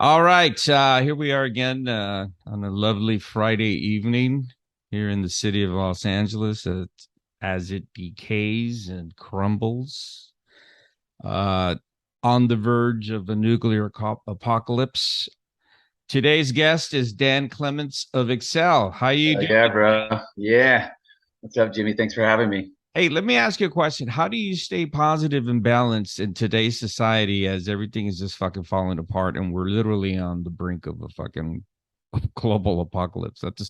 All right, here we are again on a lovely Friday evening here in the city of Los Angeles as it decays and crumbles, uh, on the verge of a nuclear apocalypse. Today's guest is Dan Clements of Excel. How you doing? Yeah, bro. Yeah. What's up, Jimmy? Thanks for having me. Hey, let me ask you a question. How do you stay positive and balanced in today's society as everything is just fucking falling apart and we're literally on the brink of a fucking global apocalypse? Not to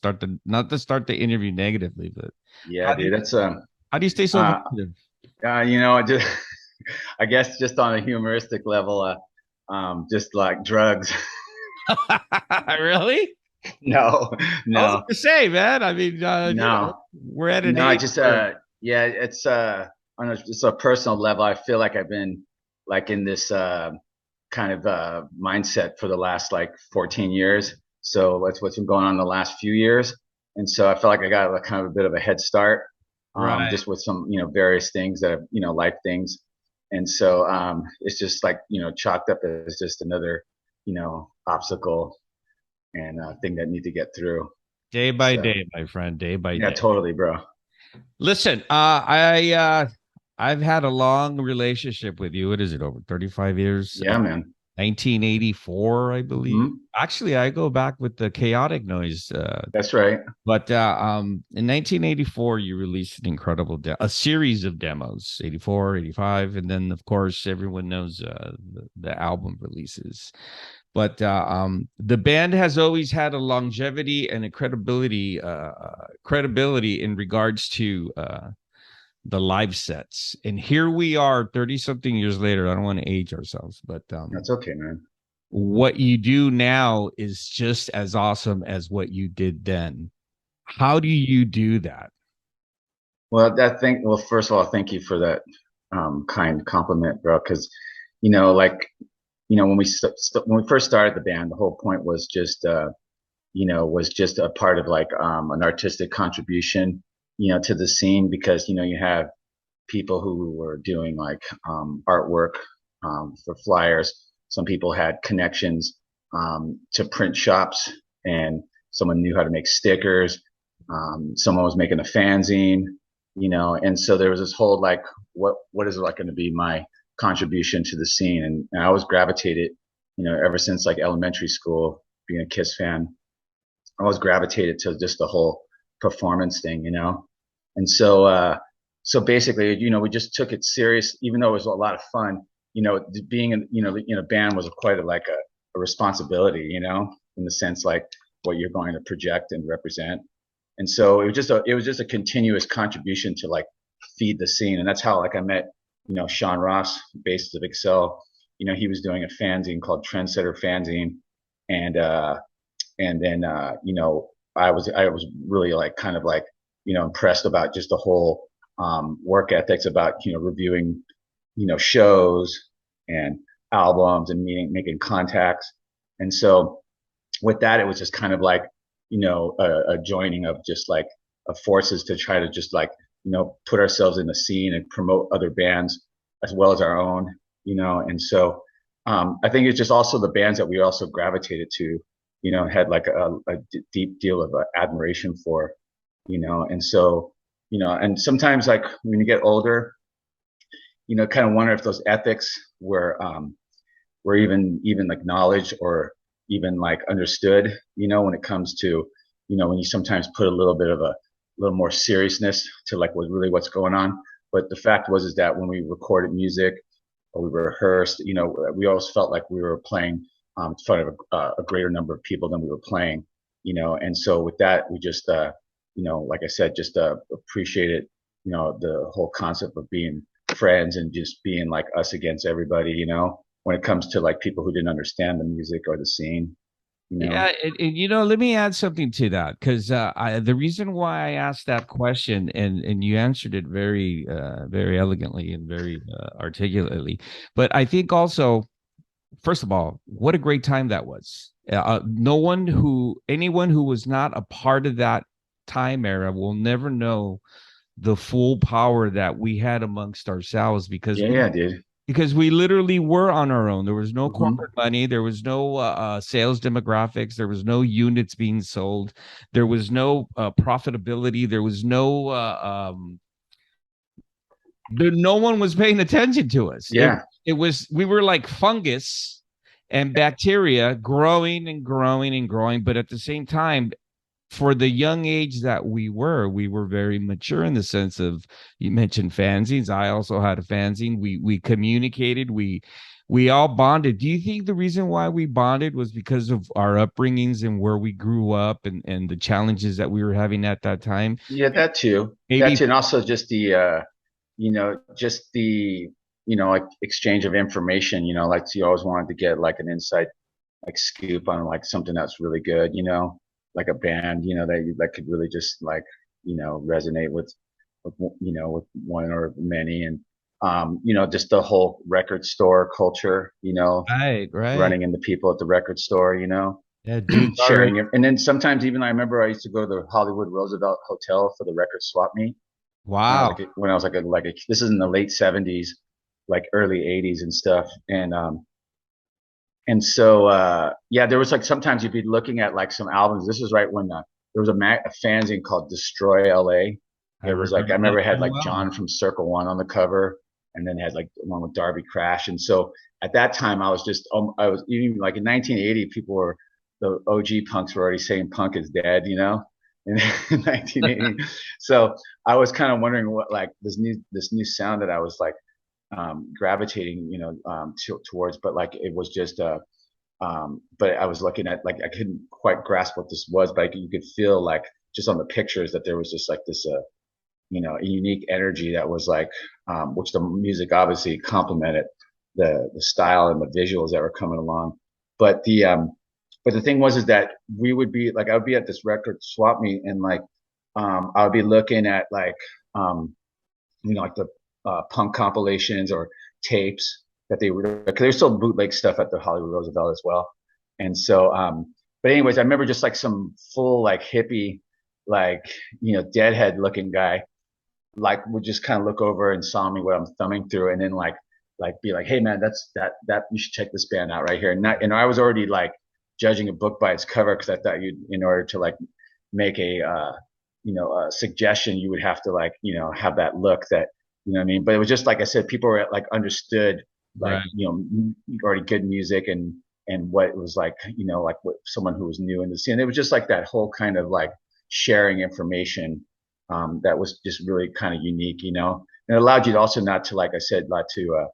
start the interview negatively, but Yeah, how do dude. you That's how do you stay so uh, positive? just I guess just on a humoristic level, just like drugs. Really? No, I was no, gonna say, man. I mean, no, we're at an no. age Just where yeah. It's on a just a personal level. I feel like I've been like in this kind of mindset for the last like 14 years. So that's what's been going on the last few years. And so I feel like I got like kind of a bit of a head start, right. just with some, various things that have, life things. And so it's just like, chalked up as just another, obstacle and thing that need to get through. Day by So day, my friend, day by yeah, day. totally, bro. Listen, I've had a long relationship with you. What is it, over 35 years? Yeah, man. 1984, I believe. Hmm. Actually, I go back with the chaotic noise. That's right. But in 1984, you released an incredible a series of demos, 84, 85, and then of course everyone knows the album releases. But the band has always had a longevity and a credibility in regards to the live sets. And here we are 30 something years later. I don't want to age ourselves, but That's okay, man. what you do now is just as awesome as what you did then. How do you do that? Well, well, first of all, thank you for that kind compliment, bro. Because, like, when when we first started the band, the whole point was just, was just a part of like an artistic contribution, to the scene because, you have people who were doing like artwork for flyers. Some people had connections to print shops, and someone knew how to make stickers. Someone was making a fanzine, and so there was this whole like, what is it like going to be my contribution to the scene? And I always gravitated, ever since like elementary school, being a Kiss fan, I always gravitated to just the whole performance thing, and so basically, we just took it serious, even though it was a lot of fun. Being in a band was quite like a responsibility, in the sense like what you're going to project and represent. And so it was just a continuous contribution to like feed the scene, and that's how like I met, Sean Ross, bassist of Excel. He was doing a fanzine called Trendsetter Fanzine, and then I was really like kind of like impressed about just the whole work ethics about reviewing shows and albums and making contacts. And so with that, it was just kind of like a joining of just like of forces to try to just like put ourselves in the scene and promote other bands as well as our own. And so I think it's just also the bands that we also gravitated to, had like a deep deal of admiration for, and so and sometimes like when you get older, kind of wonder if those ethics were even like knowledge or even like understood, when it comes to, when you sometimes put a little bit of a little more seriousness to like what's going on. But the fact was is that when we recorded music or we rehearsed, we always felt like we were playing in front of a greater number of people than we were playing, and so with that, we just, like I said, just appreciated, the whole concept of being friends and just being like us against everybody, when it comes to like people who didn't understand the music or the scene, you Yeah, know. let me add something to that because the reason why I asked that question and you answered it very elegantly and very articulately, but I think also, first of all, what a great time that was. No one who anyone who was not a part of that time era will never know the full power that we had amongst ourselves because Yeah, yeah, dude. because we literally were on our own. There was no Hmm. corporate money. There was no sales demographics. There was no units being sold. There was no profitability. There was no no one was paying attention to us. Yeah. It was we were like fungus and bacteria growing and growing and growing, but at the same time, for the young age that we were very mature in the sense of you mentioned fanzines. I also had a fanzine. We communicated. We all bonded. Do you think the reason why we bonded was because of our upbringings and where we grew up and the challenges that we were having at that time? Yeah, that too. That Maybe too. And also just just the, like exchange of information, like you always wanted to get like an inside like scoop on like something that's really good, like a band, that could really just like, resonate with one or many. And, just the whole record store culture, right, right. running into people at the record store, Yeah, dudes already. sharing it. And then sometimes even I remember I used to go to the Hollywood Roosevelt Hotel for the record swap meet Wow. when I was this is in the late 70s, like early 80s and stuff. And so yeah, there was like sometimes you'd be looking at like some albums. This was right when there was a fanzine called Destroy LA. I It was like I remember that remember it had very like well. John from Circle One on the cover, and then had like one with Darby Crash. And so at that time, I was even like in 1980, the OG punks were already saying punk is dead, in 1980. So I was kind of wondering what like this new sound that I was like gravitating, towards, but like it was just but I was looking at like I couldn't quite grasp what this was, but you could feel like just on the pictures that there was just like this a unique energy that was like which the music obviously complemented the style and the visuals that were coming along. But the thing was is that we would be like I would be at this record swap meet and like I would be looking at like um like the punk compilations or tapes that they were, because there's still bootleg stuff at the Hollywood Roosevelt as well. And so, but anyways, I remember just like some full like hippie, like, deadhead looking guy, like would just kind of look over and saw me what I'm thumbing through and then like be like, hey man, that you should check this band out right here. And I was already like judging a book by its cover because I thought you in order to like make a suggestion, you would have to like, have that look that, what I mean? But it was just like I said, people were like understood like, Right. already good music and what it was like, like what someone who was new in the scene. It was just like that whole kind of like sharing information that was just really kind of unique, and it allowed you to also not to, like I said, not to,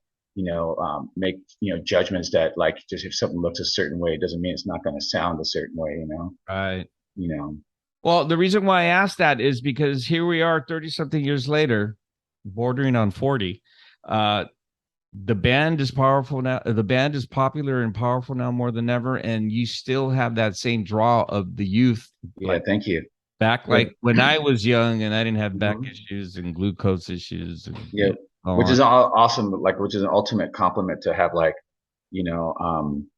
make, judgments that like just if something looks a certain way, it doesn't mean it's not going to sound a certain way, Right. you know. Well, the reason why I asked that is because here we are 30 something years later, bordering on 40. Uh, the band is powerful now. The band is popular and powerful now more than ever. And you still have that same draw of the youth, Yeah, like thank you. back Yeah. like when I was young and I didn't have back Mhm. issues and glucose issues and Yeah, so which on. is awesome. Like, which is an ultimate compliment to have like, you know, um,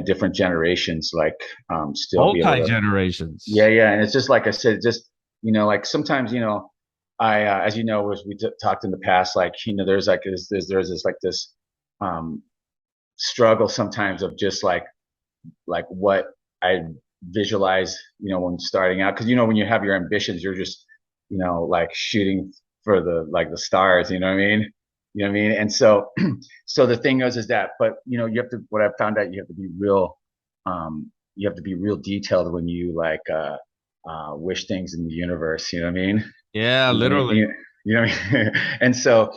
different generations like still be able Multi to. Yeah, generations. yeah, and it's just like I said, just like sometimes I as you know, as we talked in the past, like there's this like this um struggle sometimes of just like what I visualize, when starting out, because when you have your ambitions, you're just like shooting for the like the stars, you know what I mean? You know what I mean? And so, so the thing is that, but you have to. What I've found out, you have to be real. You have to be real detailed when you like wish things in the universe. You know what I mean? Yeah, You know what I mean? literally. You know what I mean? And so,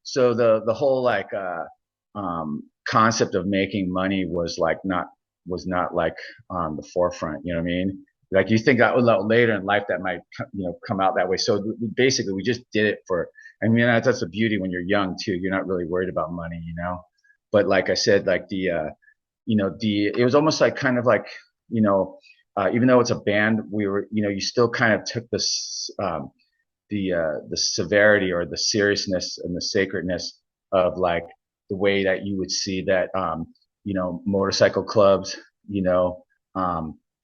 so the whole like concept of making money was not like on the forefront. You know what I mean? Like you think that later in life that might come out that way. So basically, we just did it for. I mean, that's the beauty when you're young too. You're not really worried about money. But like I said, like the it was almost like kind of like you know even though it's a band, we were you still kind of took this the severity or the seriousness and the sacredness of like the way that you would see that motorcycle clubs, you know,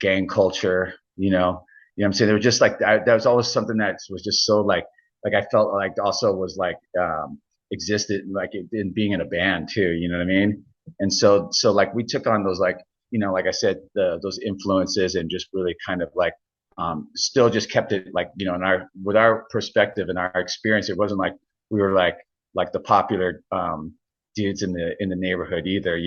gang culture, what I'm saying. They were just like that was always something that was just so like I felt like also was like existed like in being in a band too. You know what I mean? And so like we took on those like like I said those influences and just really kind of like still just kept it like in our with our perspective and our experience. It wasn't like we were like the popular dudes in the neighborhood either.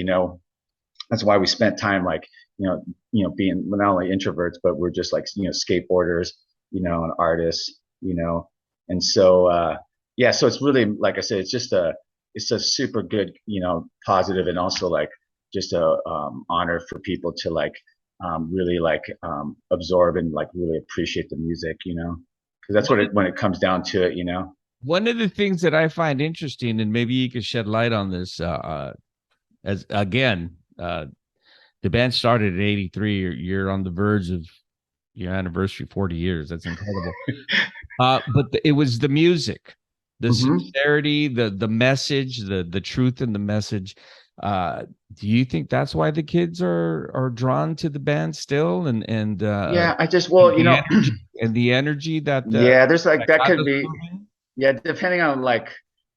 That's why we spent time like being not only introverts but we're just like skateboarders and artists and so yeah, so it's really like I said, it's a super good positive and also like just a honor for people to like really like absorb and like really appreciate the music, because that's what One it when it comes down to it. one of the things that I find interesting, and maybe you could shed light on this, as again, the band started at 83. You're on the verge of your anniversary, 40 years. That's incredible. But it was the music, the Hmm. sincerity, the message, the truth in the message. Do you think that's why the kids are drawn to the band still, Yeah, I just and well, the energy and the energy yeah, there's like that that got could us be. moving? Yeah, depending on like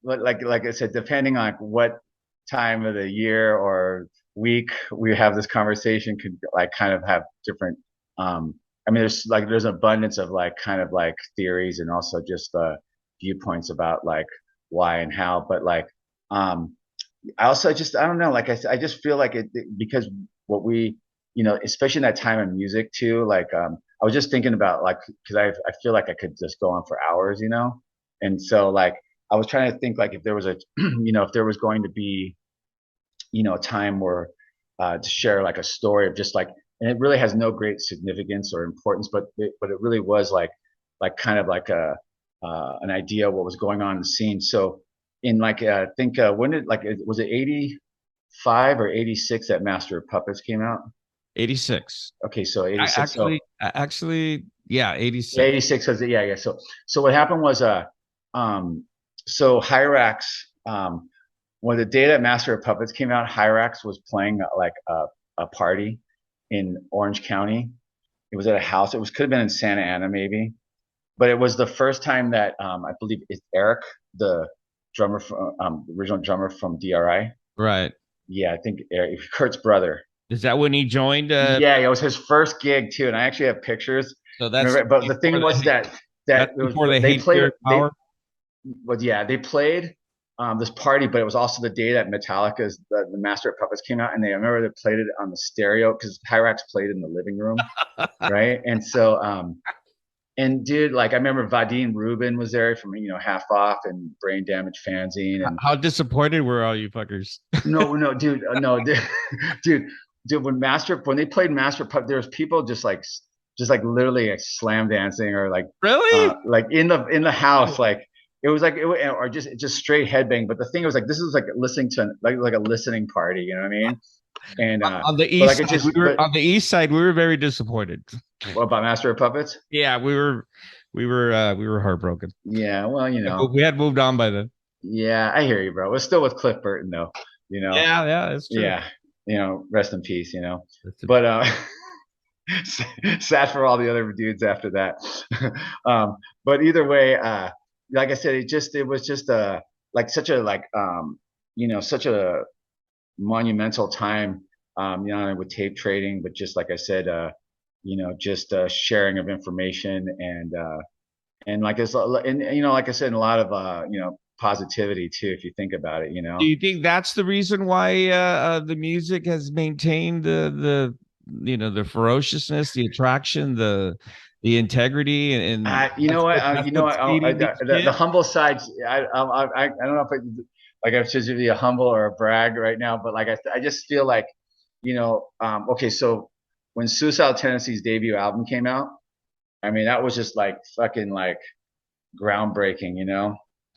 I said, depending on what time of the year or week we have this conversation could like kind of have different I mean there's an abundance of like kind of like theories and also just viewpoints about like why and how, but like um I also just I don't know, like I said, I just feel like because what we especially in that time of music too, like I was just thinking about like because I feel like I could just go on for hours, and so like I was trying to think like if there was a if there was going to be a time where to share like a story of just like, and it really has no great significance or importance, but it really was like kind of like a an idea of what was going on in the scene. So in like I think when did like was it 85 or 86 that Master of Puppets came out? 86. Okay, so I 86. So actually, yeah, yeah, 86. 86 was yeah. So what happened was um so Hyrax when the day that Master of Puppets came out, Hyrax was playing like a party in Orange County. It was at a house. It was could have been in Santa Ana maybe, but it was the first time that I believe it's Eric, the drummer from the original drummer from DRI. Right. Yeah, I think Eric, Kurt's brother. Is that when he joined? Yeah, it was his first gig too, and I actually have pictures. So that's Remember, but the before thing was that that's it was before the they Hate played Your they Power. but yeah, they played this party, but it was also the day that Metallica's the Master of Puppets came out, and I remember they played it on the stereo because Hyrax played in the living room, right? And so, and dude, like I remember Vadim Rubin was there from Half Off and Brain Damage Fanzine, and How disappointed were all you fuckers? no, dude, dude, dude, when they played Master of Puppets, there was people just like literally like slam dancing or Really? like in the house like it was like or just straight headbang, but the thing was like this was like listening to like a listening party, you know what I mean? And On the but like east it side, just but we were very disappointed. what about Master of Puppets? Yeah, we were heartbroken. Yeah, well, We had moved on by then. yeah, I hear you, bro. We're still with Cliff Burton though, you know. Yeah, yeah, it's true. Yeah, rest in peace, That's a, but sad for all the other dudes after that. um, but either way, like I said, it was just like such a like such a monumental time, with tape trading, but just like I said, just sharing of information and like it's and like I said, a lot of positivity too, if you think about it, do you think that's the reason why the music has maintained the the ferociousness, the attraction, the integrity, and You know what? that's what's feeding these The kids? humble sides. I don't know if like I should be a humble or a brag right now, but like I just feel like, okay, so when Suicidal Tendencies debut album came out, I mean that was just like fucking like groundbreaking,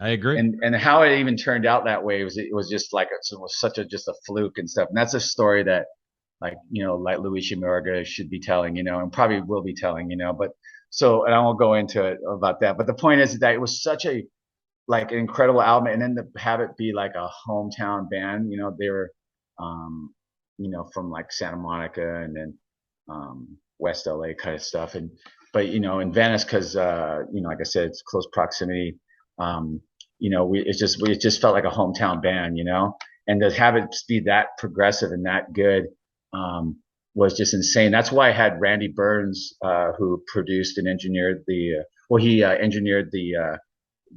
I agree. and how it even turned out that way it was just like it was such a just a fluke and stuff, and that's a story that like like Louis Shimarga should be telling, and probably will be telling, but so and I won't go into it about that, but the point is that it was such a like an incredible album, and then to have it be like a hometown band, they were um from like Santa Monica and then West LA kind of stuff, and but in Venice because like I said, it's close proximity, um it just felt like a hometown band, and to have it be that progressive and that good, was just insane. That's why I had Randy Burns, who produced and engineered he engineered the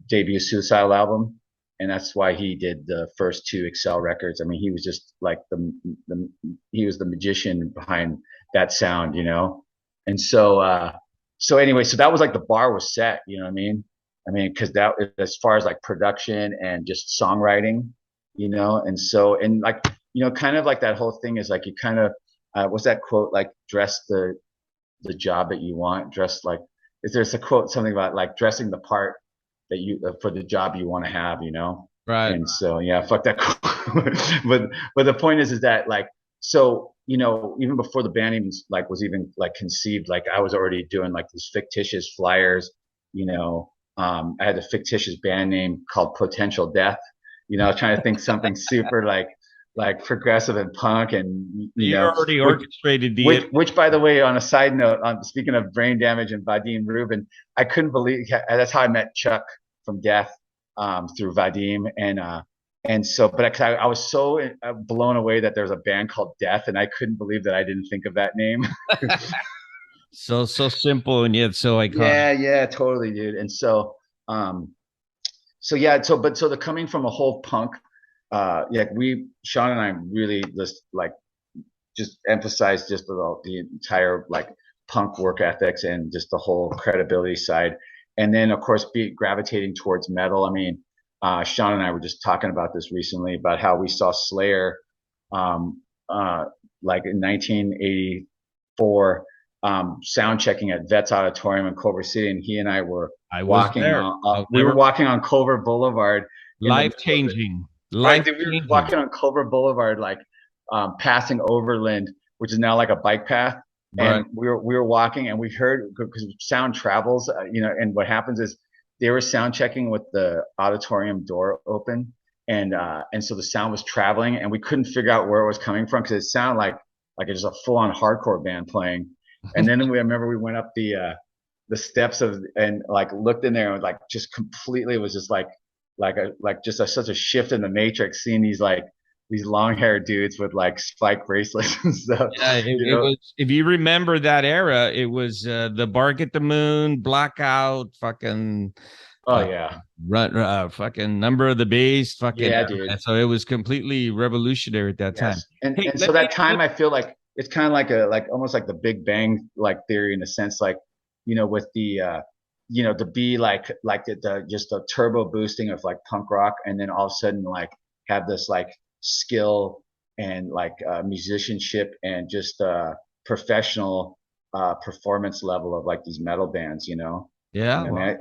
debut Suicidal album, and that's why he did the first two Excel records. I mean, he was just like the he was the magician behind that sound. And so anyway, so that was like the bar was set. You know what I mean? I mean, because that as far as like production and just songwriting. And so and like kind of like that whole thing is like you kind of what's that quote, like dress the job that you want, dress like, is there's a quote something about like dressing the part that you for the job you want to have. Right. And so yeah, fuck that. But the point is that like, so even before the band even like was even like conceived, like I was already doing like these fictitious flyers. I had a fictitious band name called Potential Death. Trying to think something super like progressive and punk, and You already which orchestrated which, the which, by the way, on a side note, on speaking of Brain Damage and Vadim Rubin, I couldn't believe that's how I met Chuck from Death, through Vadim, and so, but I was so blown away that there's a band called Death, and I couldn't believe that I didn't think of that name. so simple and yet so iconic. Yeah, yeah, totally, dude. And um, so yeah, so the coming from a whole punk, yeah, Sean and I really just like just emphasize just the entire like punk work ethics and just the whole credibility side. And then of course be gravitating towards metal. I mean, Sean and I were just talking about this recently about how we saw Slayer, um, uh, like in 1984, sound checking at Vets Auditorium in Culver City, and he and I were I was walking there. on, we were Never walking on Culver Boulevard in the life middle of it. changing. Right, Life dude, we were changing. walking on Culver Boulevard, like passing Overland, which is now like a bike path. Right. And we were walking, and we heard, because sound travels, and what happens is they were sound checking with the auditorium door open, and so the sound was traveling, and we couldn't figure out where it was coming from because it sounded like it was a full on hardcore band playing. And then I remember we went up the steps of and like looked in there and like just completely, it was just like just such a shift in the matrix, seeing these long haired dudes with like spike bracelets and stuff. Yeah, you it know was. If you remember that era, it was the Bark at the Moon, Blackout, fucking oh uh, yeah, fucking Number of the Beast, fucking. yeah, dude. So it was completely revolutionary at that time. Yes, and Hey, and so let me. that time I feel like it's kind of like almost like the Big Bang like theory, in a sense, like with the to be like the just the turbo boosting of like punk rock, and then all of a sudden like have this like skill and like musicianship and just professional performance level of like these metal bands. Yeah, I mean, well,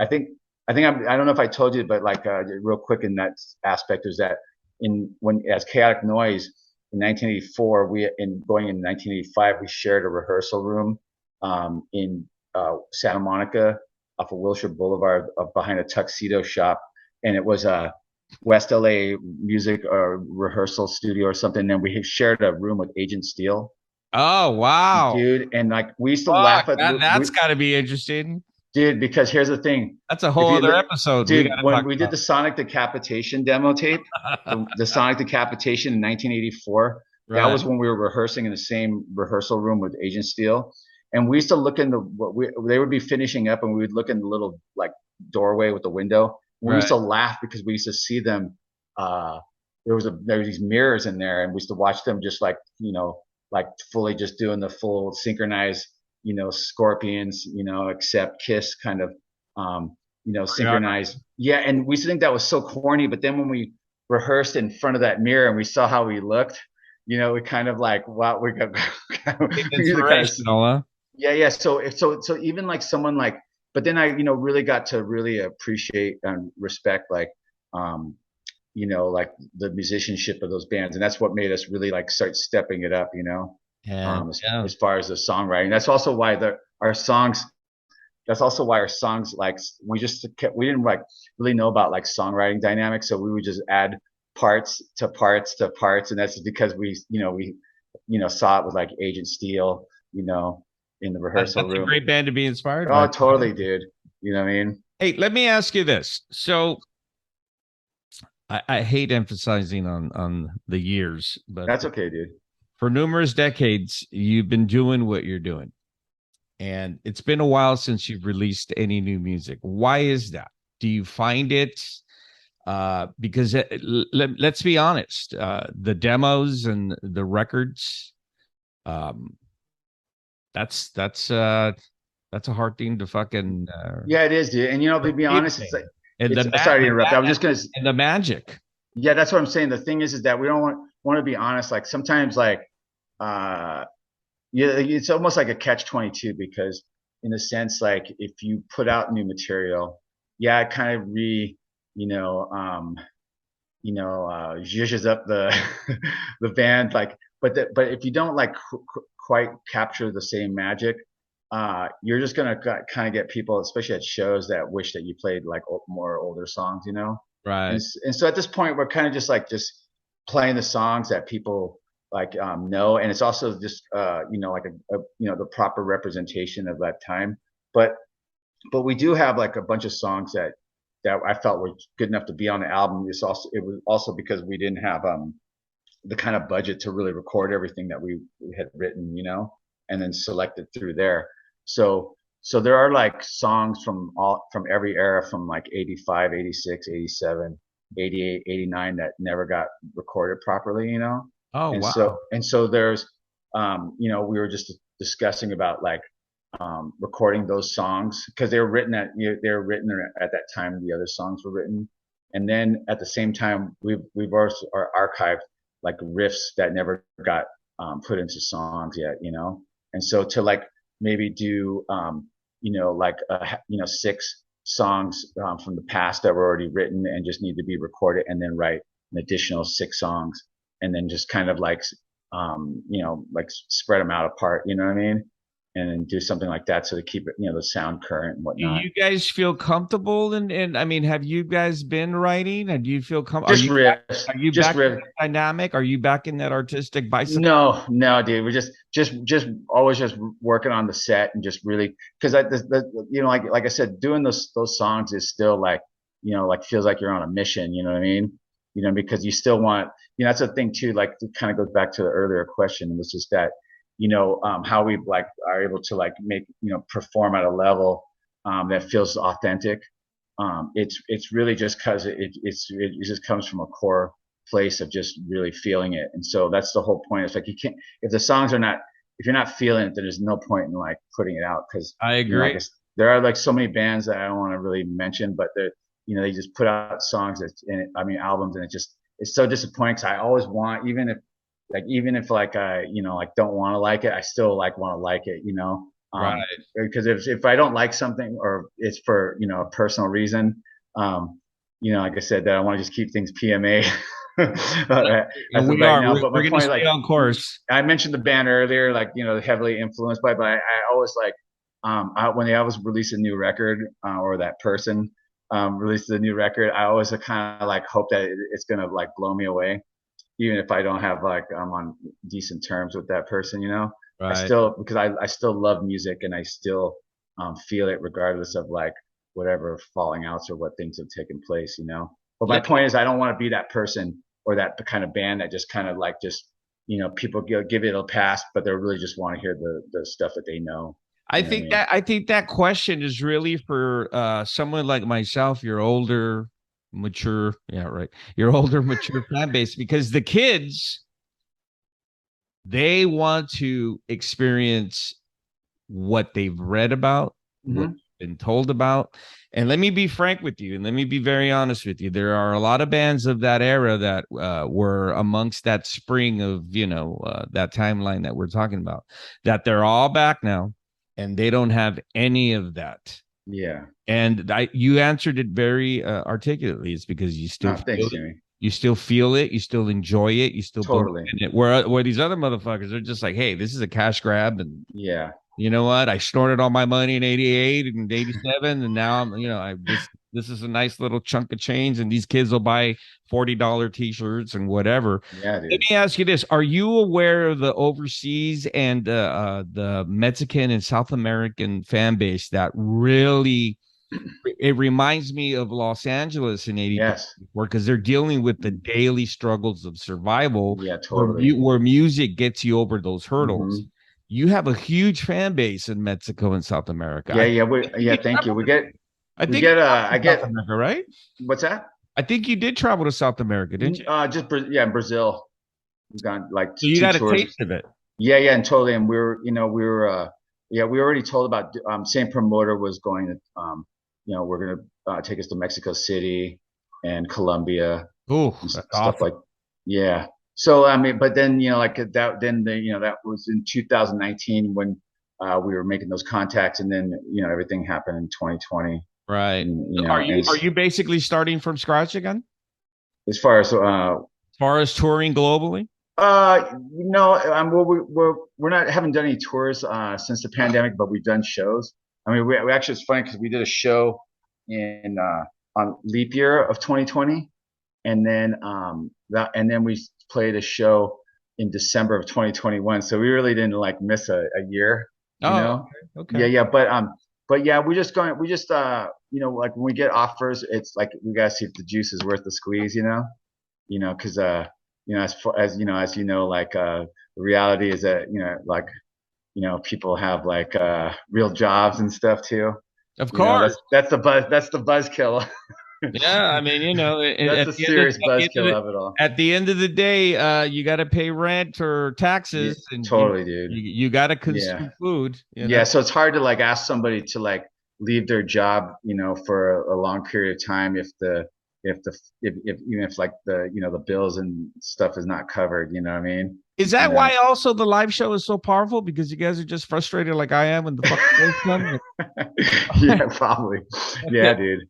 I don't know if I told you, but like real quick in that aspect is that in when as Chaotic Noise in 1984, we in going in 1985, we shared a rehearsal room in Santa Monica off of Wilshire Boulevard, behind a tuxedo shop, and it was a West LA music rehearsal studio or something. And we shared a room with Agent Steel, oh wow, dude, and like we used to fuck, laugh at that's got to be interesting. dude, because here's the thing. That's a If whole you other look, episode we got dude, to when talk we did the Sonic Decapitation demo tape, about. the Sonic Decapitation in 1984, that Right, was when we were rehearsing in the same rehearsal room with Agent Steel. And we used to look in they would be finishing up, and we would look in the little like doorway with the window. We used right. to laugh because we used to see them. Uh, there was these mirrors in there, and we used to watch them just like fully just doing the full synchronized, Scorpions, except Kiss kind of, synchronized. Yeah, and we used to think that was so corny, but then when we rehearsed in front of that mirror and we saw how we looked, we kind of like, wow, we got we need to kind of, Inspirational, huh? yeah, yeah. So even like someone like, but then I, really got to really appreciate and respect like, um, like the musicianship of those bands, and that's what made us really like start stepping it up, Yeah, yeah. as far as the songwriting. That's also why our songs. That's also why our songs like we didn't like really know about like songwriting dynamics, so we would just add parts to parts to parts, and that's because we saw it with like Agent Steel, in the rehearsal That's a room. great band to be inspired Oh, by. totally, dude. You know what I mean? Hey, let me ask you this. So I hate emphasizing on the years, but That's okay, dude. for numerous decades, you've been doing what you're doing. And it's been a while since you've released any new music. Why is that? Do you find it because let's be honest, the demos and the records, um, that's a hard thing to fucking Yeah, it is, dude. And to be honest, it's like and it's sorry to interrupt. I was just gonna and the magic. yeah, that's what I'm saying. The thing is that we don't want to be honest. Like sometimes like uh yeah, it's almost like a catch-22 because in a sense, like if you put out new material, yeah, it kind of you know, um, zhuzhes up the the band, like, but if you don't like quite capture the same magic, you're just gonna kind of get people, especially at shows, that wish that you played like more older songs, Right. and so at this point, we're kind of just playing the songs that people like know, and it's also just like the proper representation of that time. But we do have like a bunch of songs that I felt were good enough to be on the album. It was also because we didn't have the kind of budget to really record everything that we had written, and then selected through there. So there are like songs from every era, from like 85, 86, 87, 88, 89, that never got recorded properly, Oh and wow. so there's we were just discussing about like recording those songs because they were written at that time the other songs were written, and then at the same time we've also archived like riffs that never got put into songs yet, and so to like maybe do like six songs from the past that were already written and just need to be recorded, and then write an additional six songs, and then just kind of like like spread them out apart, you know what I mean? And then do something like that so to keep it, the sound current and Do whatnot. you guys feel comfortable and I mean, have you guys been writing and do you feel Just riffs, are you just back in riff. that dynamic? Are you back in that artistic bicycle? No, dude. We're just always just working on the set and just really because like I said, doing those songs is still like like feels like you're on a mission. You know what I mean? Because you still want that's the thing too. Like it kind of goes back to the earlier question, and it's just that how we like are able to like make perform at a level that feels authentic. It's really just because it just comes from a core place of just really feeling it, and so that's the whole point. It's like you can't if the songs are not if you're not feeling it, then there's no point in like putting it out because I I agree. guess there are like so many bands that I don't want to really mention, but they just put out songs albums, and it's so disappointing because I always want even if like I like don't want to like it, I still like want to like it, Right. because if I don't like something or it's for a personal reason, like I said, that I want to just keep things PMA And as of we right are. now. But my We're going to point, stay like on course. I mentioned the band earlier, like heavily influenced by, but I always like when they always release a new record or that person releases a new record, I always kind of like hope that it's gonna like blow me away, even if I don't have like I'm on decent terms with that person, I Right. still because I still love music and I still feel it regardless of like whatever falling outs or what things have taken place, But my Let point is I don't want to be that person or that kind of band that just kind of like just people give it a pass, but they really just want to hear the stuff that they know. You know what I mean? I think that question is really for someone like myself, your older, mature, yeah, right. Your older, mature fan base, because the kids, they want to experience what they've read about, what Mm-hmm. been told about. And let me be frank with you, and let me be very honest with you. There are a lot of bands of that era that were amongst that spring of, that timeline that we're talking about, that they're all back now, and they don't have any of that. Yeah. And you answered it very articulately. It's because you still No, feel thanks, it. Jimmy. You still feel it. You still enjoy it. You still believe Totally. in it. Where these other motherfuckers are just like, hey, this is a cash grab, and Yeah. you know what? I snorted all my money in '88 and '87, and now I'm, this is a nice little chunk of change, and these kids will buy $40 t-shirts and whatever. Yeah, Let dude. me ask you this: are you aware of the overseas and the Mexican and South American fan base that really It reminds me of Los Angeles in '83, Yes. because they're dealing with the daily struggles of survival, Yeah, where totally. where music gets you over those hurdles. Hmm. You have a huge fan base in Mexico and South America. Yeah, yeah, yeah, thank you. We You get traveled I to South get America, right? what's that? I think you did travel to South America, didn't you? Just yeah, in Brazil. We've gone like So you two got a tours. taste of it. Yeah, yeah, and totally. And we were yeah, we already told about same promoter was going to we're gonna take us to Mexico City and Colombia Oh, and that's stuff awesome. like yeah. So I mean, but then like that then that was in 2019 when we were making those contacts, and then everything happened in 2020. Right. And, So are you basically starting from scratch again, as far as as far as touring globally? we're not haven't done any tours since the pandemic, but we've done shows. I mean, we actually it's funny because we did a show in on leap year of 2020, and then we played a show in December of 2021. So we really didn't like miss a year, you Oh, know. okay. Yeah, Okay. yeah, but yeah, like when we get offers, it's like we gotta see if the juice is worth the squeeze, because as far as like the reality is that like people have like real jobs and stuff too. Of course. That's the buzzkill. Yeah, I mean, That's at the the end of serious buzzkill of it all. at the end of the day, you got to pay rent or Yeah, taxes, and totally, dude. you got to Yeah, consume food. yeah. So it's hard to like ask somebody to like leave their job, for a long period of time if the if even if like the bills and stuff is not covered. You know what I mean? Is You that know. why also the live show is so powerful? Because you guys are just frustrated like I am when the fucking bills come. Yeah, probably. Yeah, dude.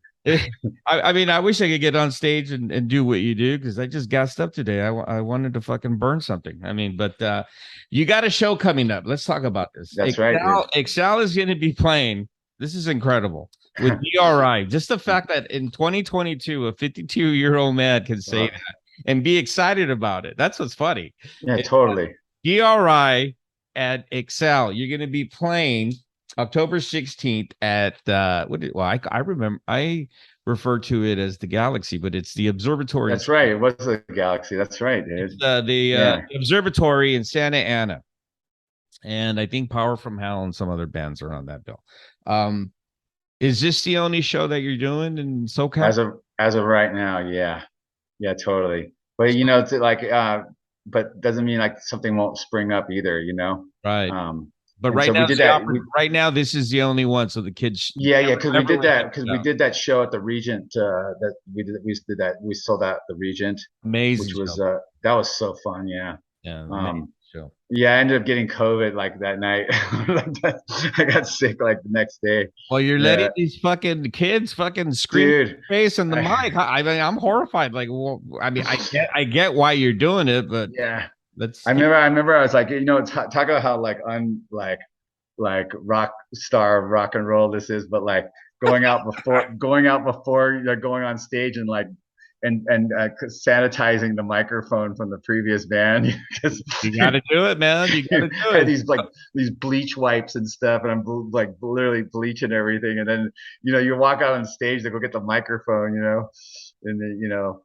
I mean, I wish I could get on stage and do what you do, because I just gassed up today. I wanted to fucking burn something. I mean, but you got a show coming up. Let's talk about this. That's right, dude. Excel is going to be playing. This is incredible with DRI. Just the fact that in 2022, a 52-year-old man can say Well, that and be excited about it. That's what's funny. yeah, totally. DRI at Excel. You're going to be playing October 16th at I remember I refer to it as the Galaxy, but it's the observatory. That's right. It was the Galaxy. That's right, It's dude. the Yeah. observatory in Santa Ana, and I think Power from Hell and some other bands are on that bill. Um, is this the only show that you're doing in SoCal? As of right now, yeah. Yeah, totally. But it's like but doesn't mean like something won't spring up either. Right. Um But and so we did that. right now this is the only one. So the kids, Yeah, yeah, because we whatever did we that get because we out. did that show at the Regent. We sold out the Regent, Amazing which was show. that was so fun. Yeah. Yeah, amazing Um, show. yeah, I ended up getting COVID like that night. I got sick like the next day. Well, you're letting Yeah, these fucking kids fucking scream in dude. your face in the I, mic. I mean, I'm horrified. Like, well, I mean, I get why you're doing it, but yeah, let's. I remember I was like, talk about how like like rock star rock and roll this is, but like going out before you're going on stage and like and sanitizing the microphone from the previous band because You got to do it, man. You got you to do had it. these bleach wipes and stuff, and I'm like literally bleaching everything, and then you walk out on stage to go get the microphone, and then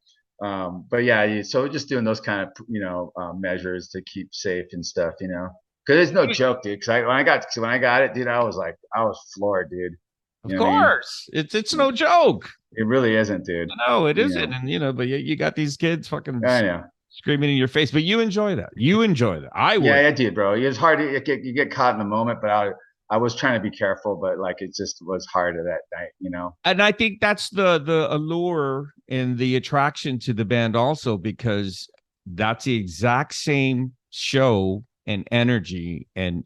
but yeah, so just doing those kind of measures to keep safe and stuff, because it's no joke, dude. Because when I got it, dude, I was floored, dude. Of You know what I mean? course, it's no joke. It really isn't, dude. No, it You isn't. know, And but you got these kids fucking I know. screaming in your face. But you enjoy that. You enjoy that. I would. Yeah, I did, bro. It's hard to you get caught in the moment, but I was trying to be careful, but like it just was hard at that night. And I think that's the allure and the attraction to the band also, because that's the exact same show and energy and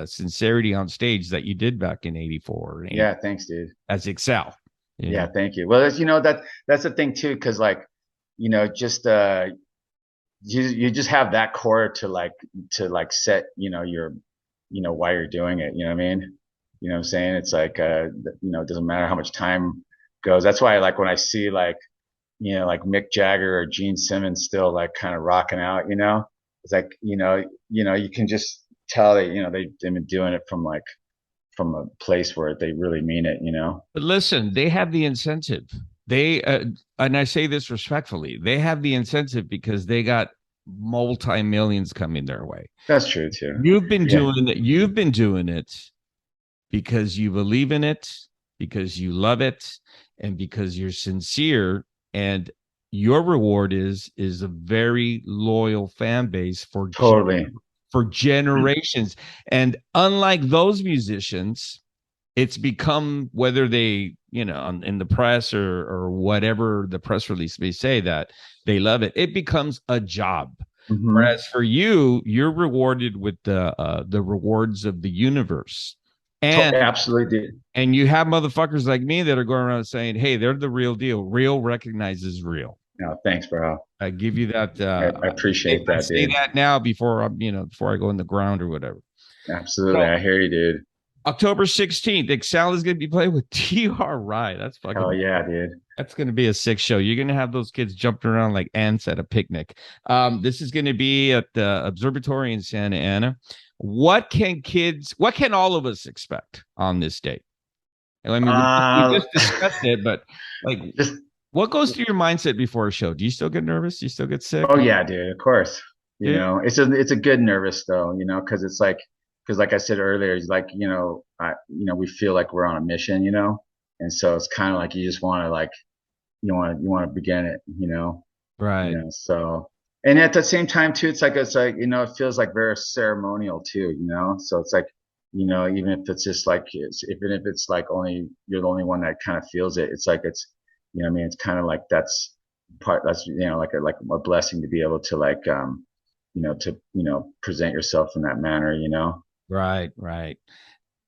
sincerity on stage that you did back in '84 Yeah, thanks, dude. as Excel. Yeah, thank you. Well, that's the thing too, because like, just you just have that core to like set your why you're doing it. You know what I mean? You know what I'm saying? It's like it doesn't matter how much time goes. That's why like when I see like Mick Jagger or Gene Simmons still like kind of rocking out, it's like you can just tell that they've been doing it from a place where they really mean it, you know. But listen, they have the incentive. They and I say this respectfully, they have the incentive because they got multi-millions coming their way. That's true too. Yeah, You've been doing it because you believe in it, because you love it, and because you're sincere. And your reward is a very loyal fan base totally. for generations. And unlike those musicians, it's become, whether they, in the press or whatever the press release may say, that they love it, it becomes a job. Hmm. Whereas for you, you're rewarded with the rewards of the universe. And Absolutely, dude. and you have motherfuckers like me that are going around saying, hey, they're the real deal. Real recognizes real. No, thanks, bro. I give you that. I appreciate I that, say dude. that now before before I go in the ground or whatever. Absolutely, So I hear you, dude. October 16th, Excel is going to be playing with TR Rye. Hell yeah, dude. That's going to be a sick show. You're going to have those kids jumping around like ants at a picnic. This is going to be at the Observatory in Santa Ana. What can all of us expect on this date? I mean, we Uh, just discussed it, but like, just what goes through your mindset before a show? Do you still get nervous? Do you still get sick? oh yeah, dude. Of course. You Dude? know, it's a good nervous though. You know, because it's like because like I said earlier, it's like we feel like we're on a mission. You know, and so it's kind of like you just want to like you want to begin it. Right. So and at the same time too, it's like it feels like very ceremonial too. So it's like even if it's just like even if it's like only you're the only one that kind of feels it, it's like it's what I mean, it's kind of like that's like a blessing to be able to like to present yourself in that manner. Right. Right.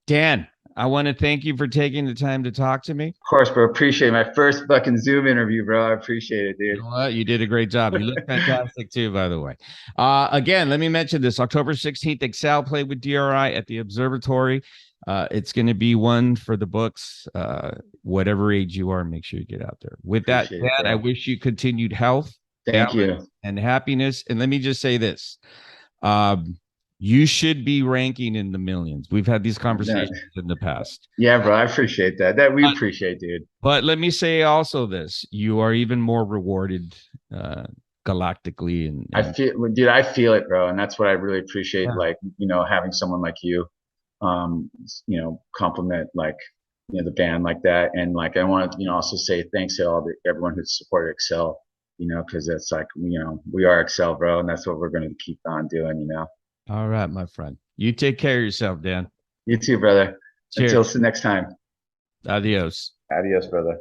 Dan, I want to thank you for taking the time to talk to me. Of course, bro. Appreciate my first fucking Zoom interview, bro. I appreciate it, You dude. know what? You did a great job. You look fantastic too, by the way. Again, let me mention this October 16th, Excel play with DRI at the Observatory. It's going to be one for the books. Whatever age you are, make sure you get out there. With that, Appreciate it, Dan, I bro. wish you continued health, Thank balance, you. and happiness. And let me just say this. Um, you should be ranking in the millions. We've had these No, conversations in the past. yeah, bro. I appreciate that. That we appreciate, dude. But let me say also this: you are even more rewarded uh, galactically, Dude, I feel it, bro, and that's what I really appreciate. yeah. Like, having someone like you, compliment like, the band like that, and like I want to, also say thanks to everyone who's supported Excel, because it's like, we are Excel, bro, and that's what we're going to keep on doing. All right, my friend. You take care of yourself, Dan. You too, brother. Until Cheers. next time. Adios. Adios, brother.